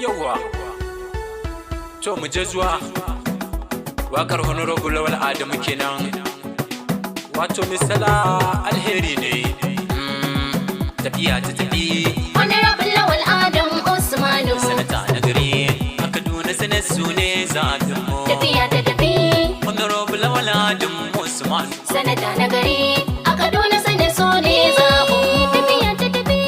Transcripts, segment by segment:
Yawwa, to mu je zuwa waƙar Honorable Lawal Adamu kenan. Wato misala alheri ne, tafiya ta tafi. Honorable Lawal Adamu Usmanu, Sanata na gari a Kaduna Senate su ne zaɓinmu. tafiya ta tafi. Honorable Lawal Adamu Usmanu, Sanata na gari a Kaduna Senate su ne zaɓinmu. Tafiya ta tafi.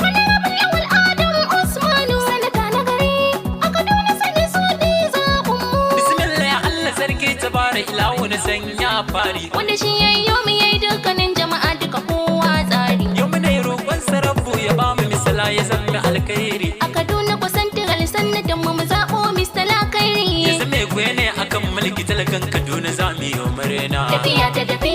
Honorable Lawal Adamu Usmanu, Sanata na gari a Kaduna Senate su ne zaɓinmu. Bismillah Allah sarki tabara ilahu na sanya fari. Wanda shi yayyo mu yayi dukkanin jama'a duka kowa tsari. Yau muna yi roƙon sarrafu ya ba mu misala ya zama alkhairi. A Kaduna kusantar sannatin mu zaɓo Mr. Lakairi. Ya zama kuwa ne akan mulki talakan Kaduna za mu yi murna. Tafiya ta tafi.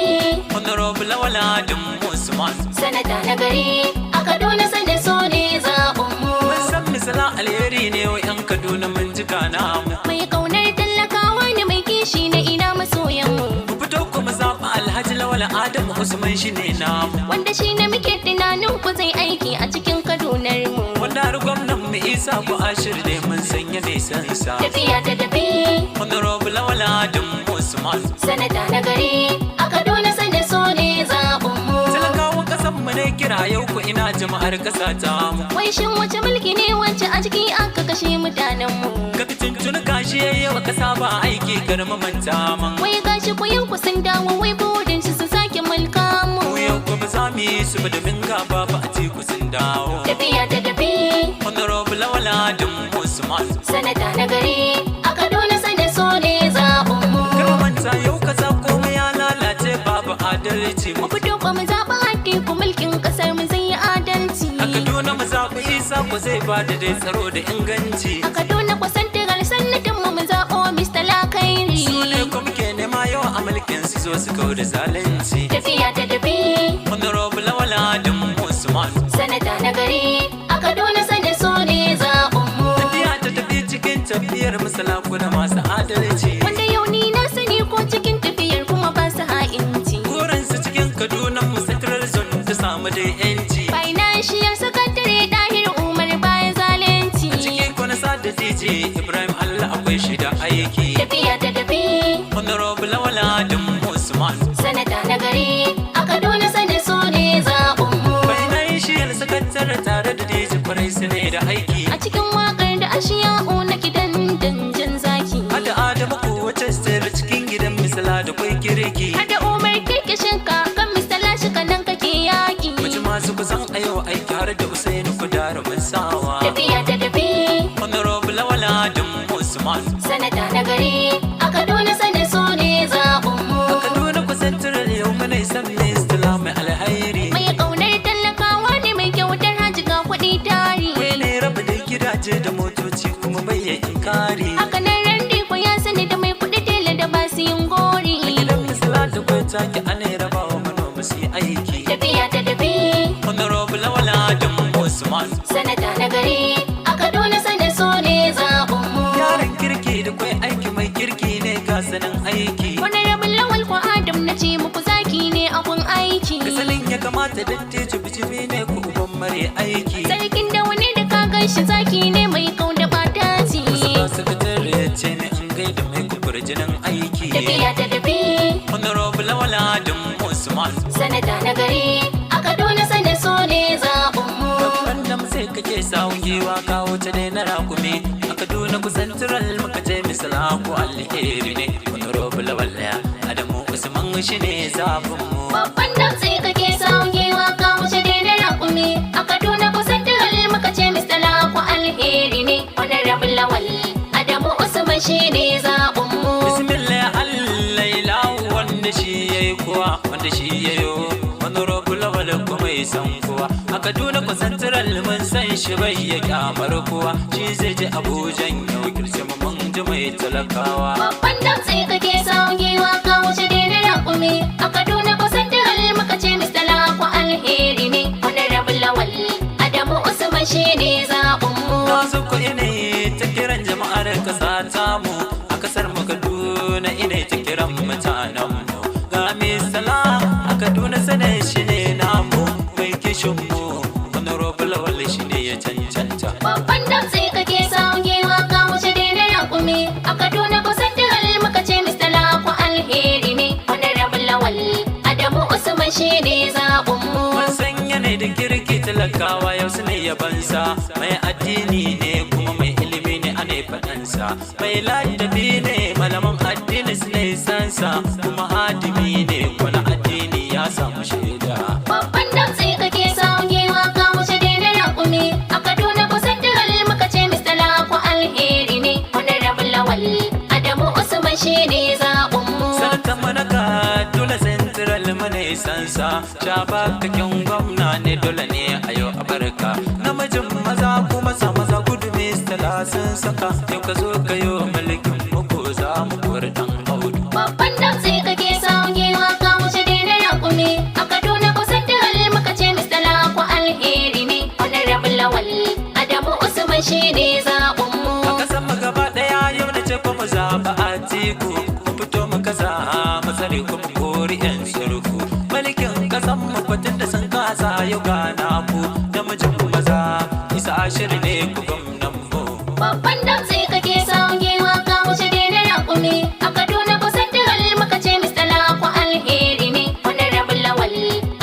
Honorable Lawal Adamu Usmanu, Sanata na gari a Kaduna Senate su ne zaɓinmu. mun san misala alheri ne wa 'yan Kaduna mun jika namu. Mai kaunar tallakawa ne mai kishi na ina masoyanmu. Mu fito kuma zaɓa Alhaji Lawal Adamu Usman shi ne namu. Wanda shi ne muke tunanin ku zai aiki a cikin Kadunar mu. Wanda har gwamnan mu Isa ku ashir ne mun sanya nisan sa. Tafiya ta tafi. Honorable Lawal Adamu Usmanu, Sanata na gari a Kaduna Senate su ne zaɓinmu. talakawan ƙasan mu ne kira yau ku ina jama'ar ƙasa ta mu. Wai shin wace mulki ne wacce a ciki aka kashe mutanenmu? Kafitin tun kashi yawa ƙasa ba aiki garma manta man. Wai gashi ku yanku sun dawo wai burin su sake mulka mu. Mu yau kuma za mu yi su ba domin gaba ba a ce ku sun dawo. Tafiya ta tafi. Honorable Lawal Adamu Usmanu, Sanata na gari a Kaduna Senate su ne zaɓinmu. kar manta yau ƙasa komai ya lalace babu adalci. Mu fito ba mu zaɓi Atiku mulkin ƙasar mu zai yi adalci. A Kaduna mu zaɓi Isa ku zai ba da dai tsaro da inganci. A Kaduna kusantar sannatin mu zaɓo Mr. Lakairi. Su ne kuma muke nema yau a mulkin su zo su kau da zalunci. Tafiya ta tafi. Honorable Lawal Adamu Usmanu, Sanata na gari a Kaduna Senate su ne zaɓinmu. tafiya ta tafi cikin tafiyar masalaku da masu adalci. Wanda yau ni na sani ko cikin tafiyar kuma ba su ha'inci. Burinsu cikin Kaduna mu central zone ta samu dai 'yanci. Financial Secretary Dahir Umar baya zalunci. Cikin kwana sada DJ Ibrahim Allah akwai shi da aiki. Tafiya ta tafi. Honorable Lawal Adamu Usmanu, Sanata na gari a Kaduna Senate su ne zaɓinmu. bayanai shi yal sakatar tare da DJ kwarai su ne da aiki. A cikin waƙar da ashiya'u na gidan danjan zaki. Hada Adamu ko wacce sirri cikin gidan misala da kwai kirki. Hada Umar kirkishin ka kan Mr. Lashika nan kake yaƙi. Mace masu kusan a yau aiki har da Usaini Kudara mun sawa. Tafiya ta tafi. Honorable Lawal Adamu Usmanu, Sanata na gari a Kaduna Senate su ne zaɓinmu. a Kaduna kusantar yau muna san Mr. mai alhairi. Mai ƙaunar tallakawa ne mai kyautar hajiga kuɗi tari. Wai ne raba da gidaje da motoci kuma bai yi inkari. Haka nan randi ko ya sani da mai kuɗi tela da ba su yin gori. A gidan misala da kwai take ana raba wa manoma su yi aiki. Tafiya ta tafi. Honorable Lawal Adamu Usmanu, Sanata na gari a Kaduna Senate su ne zaɓinmu. yaran kirki da kwai aiki mai kirki ne ga sanin aiki. Wani rabin Lawal ko Adam na ce muku zaki ne abun aiki. Kasalin ya kamata dattijo bijimi ne ku uban mare aiki. Sarkin da wani da ka gan shi zaki ne mai kau da ɓataci. Musa sakatare ce ne an gaida mai kufur jinin aiki. Tafiya ta tafi. Honorable Lawal Adamu Usmanu, Sanata na gari a Kaduna Senate su ne zaɓinmu. babban dam sai kake sawun giwa kawo ta dai na rakumi. A Kaduna kusan tural muka je misala ko alheri ne. Honorable Lawal Adamu Usman shi ne zaɓinmu. Babban damtse kake saukewa ka wuce daidai raƙumi. A Kaduna kusan tiral muka ce Mr. Lako alheri ne. Wani rabin Lawal Adamu Usman shi ne zaɓinmu. Bismillah Allah ilahu wanda shi yayi kowa wanda shi yayo. Honorable Lawal kuma ya san kowa. A Kaduna kusan tural mun san shi bai ya kyamar kowa. Shi zai je Abuja yau kirce mu mun ji mai talakawa. Babban damtse kake saukewa ka wuce daidai raƙumi. A Kaduna kusan tiral muka ce Mr. Lako alheri ne. Wani rabin Lawal Adamu Usman shi ne zaɓinmu. Na zo ko ina ta kiran jama'ar kasa ta mu. A kasar mu Kaduna ina ta kiran mutanen mu. Ga misala a Kaduna sanin shi ne namu. Mai kishin mu Honorable Lawal shi ne ya cancanta. Babban damtse kake sauke talakawa yau su ne yabansa, mai addini ne kuma mai ilimi ne ane faɗansa, mai ladabi ne malaman addini su ne sansa, kuma hadimi ne kuna addini ya samu shaida. Babban damtse kake saukewa ka wuce daina raƙumi, a Kaduna kusan diral muka ce Mr. Lako alheri ne, wani rabin lawal Adamu Usman shi ne zaɓinmu. Sanatan manaka dole central mana sansa, shabakakin gwamna ne dole ne a yau a barka, namijin maza kuma sa maza gudu Mr. Lasin saka, yau ka zo ka yi mulkin muku za mu kori dan audu. Babban damtse kake saukewa ka wuce daina raƙumi, a Kaduna kusan diral muka ce Mr. Lako alheri ne, wani rabin lawal Adamu Usman shi ne zaɓinmu. A kasan mu gaba ɗaya yau na ce kuma zaɓa Atiku, mu fito mu kasa matsari kuma kori 'yan surku. Mulkin kasan mu kwatin da sun kasa yau gana ku, namijin maza isa ashiri ne ku gwamnan mu. Babban damtse kake saukewa ka wuce daina raƙumi, a Kaduna kusan diral muka ce Mr. Lako alheri ne, wani rabin lawal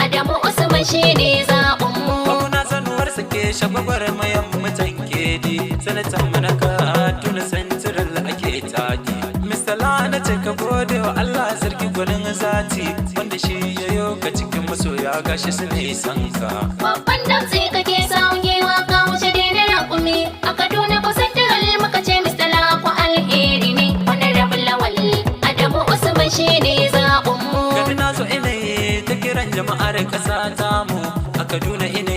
Adamu Usman shi ne zaɓinmu. Bakuna sanuwar suke shagwagwar mayan mutan kedi, sanatan manaka tuna santiral ake taki. Mr. Lana ce ka gode wa Allah sarki gwanin zati, wanda shi ya yo ka cikin masoya gashi su ne sanka. Babban damtse kake saukewa ka wuce daina raƙumi, a Kaduna kusan diral muka ce Mr. Lako alheri ne, wani rabin lawal Adamu Usman shi ne zaɓinmu. Gani na zo ina ta kiran jama'ar ƙasa tamu, a Kaduna ina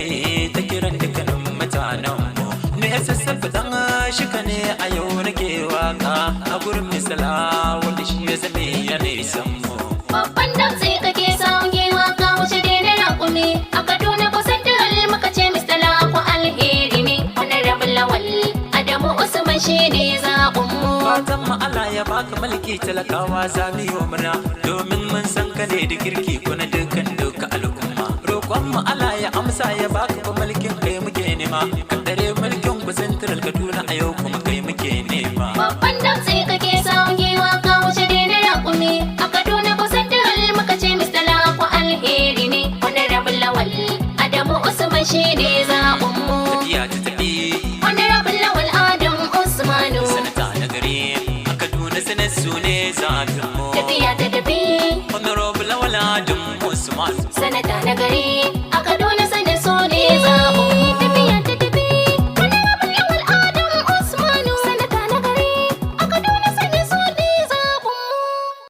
ta kiran dukkanin mutanenmu. Ni SSF dan shika ne a yau nake waka, a gurin misala wanda shi ya zame ya nisan mu. Babban damtse kake saukewa ka wuce daina raƙumi, a Kaduna kusan diral muka ce Mr. Lako alheri ne, wani rabin lawal Adamu Usman shi ne zaɓinmu. Fatan mu Allah ya baka mulki talakawa zami wa murna, domin mun san ka ne da kirki kuna dukkan duka al'umma. Roƙon mu Allah ya amsa ya baka fa mulkin kai muke nema, ka dare mulkin ku central Kaduna a yau kuma kai muke nema. Babban damtse kake saukewa ka wuce daina raƙumi, a Kaduna kusan diral muka ce Mr. Lako alheri ne, wani rabin lawal Adamu Usman shi ne zaɓinmu. Tafiya ta tafi Wani rabin lawal Adamu Usmanu, sanata na gari a Kaduna sanar su ne zafin mu. tafiya ta tafi Honorable Lawal Adamu Usman sanata na gari